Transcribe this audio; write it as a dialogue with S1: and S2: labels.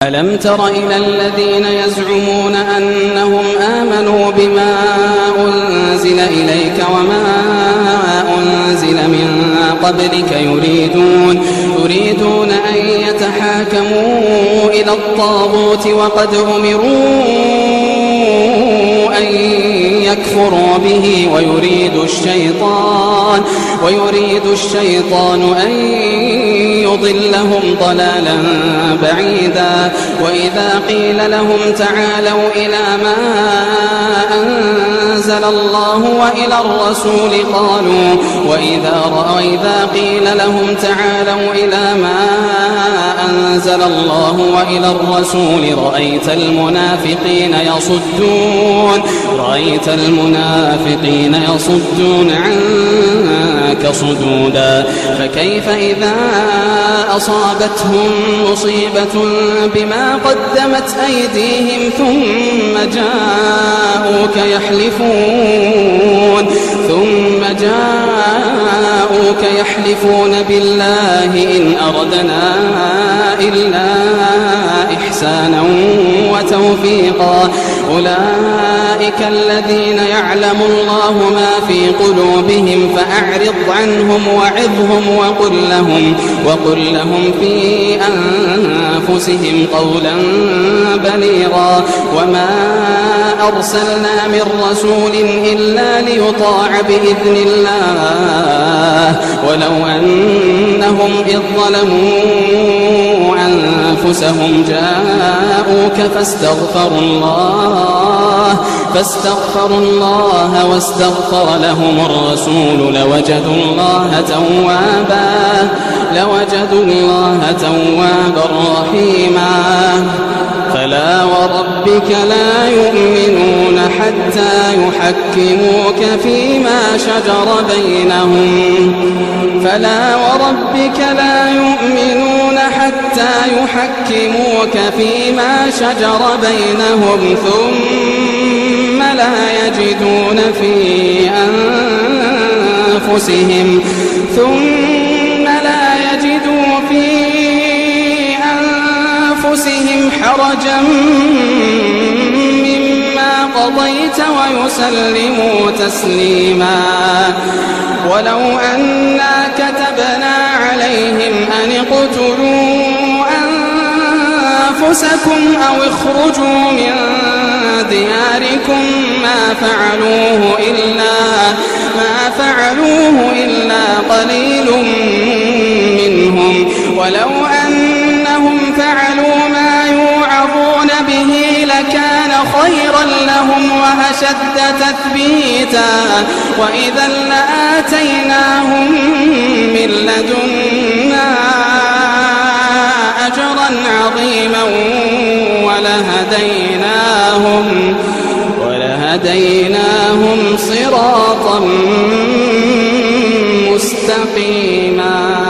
S1: ألم تر إلى الذين يزعمون أنهم آمنوا بما أنزل إليك وما أنزل من قبلك يريدون أن يتحاكموا إلى الطاغوت وقد أمروا أن يكفروا به ويريد الشيطان أن يضلهم ضلالا بعيدا. وإذا قيل لهم تعالوا إلى ما أنزل الله وإلى الرسول وإذا قيل لهم تعالوا إلى ما أنزل الله وإلى الرسول رأيت المنافقين يصدون عنك صدودا. فكيف إذا أصابتهم مصيبة بما قدمت أيديهم ثم جاءوك يحلفون بالله إن أردنا إلا إحسانا وتوفيقا. أولئك الذين يعلم الله ما في قلوبهم فأعرض عنهم وعظهم وقل لهم في أنفسهم قولا بليغا. وما أرسلنا من رسول إلا ليطاع بإذن الله ولو أنهم إذ ظلموا أنفسهم جاءوك فاستغفروا الله واستغفر لهم الرسول لوجدوا الله توابا رحيما. فلا وربك لا يؤمنون حتى يحكموك فيما شجر بينهم ثم لا يجدون في أنفسهم حرجا مما قضيت ويسلموا تسليما. ولو أنا كتبنا عليهم أن اقتلوا أنفسكم أو اخرجوا من دياركم ما فعلوه إلا قليل منهم. ولو أنهم فعلوا ما يوعظون به لكان خيرا لهم وأشد تثبيتا. وإذا لآتيناهم من لدنا أجرا عظيما ولهديناهم صراطا مستقيما.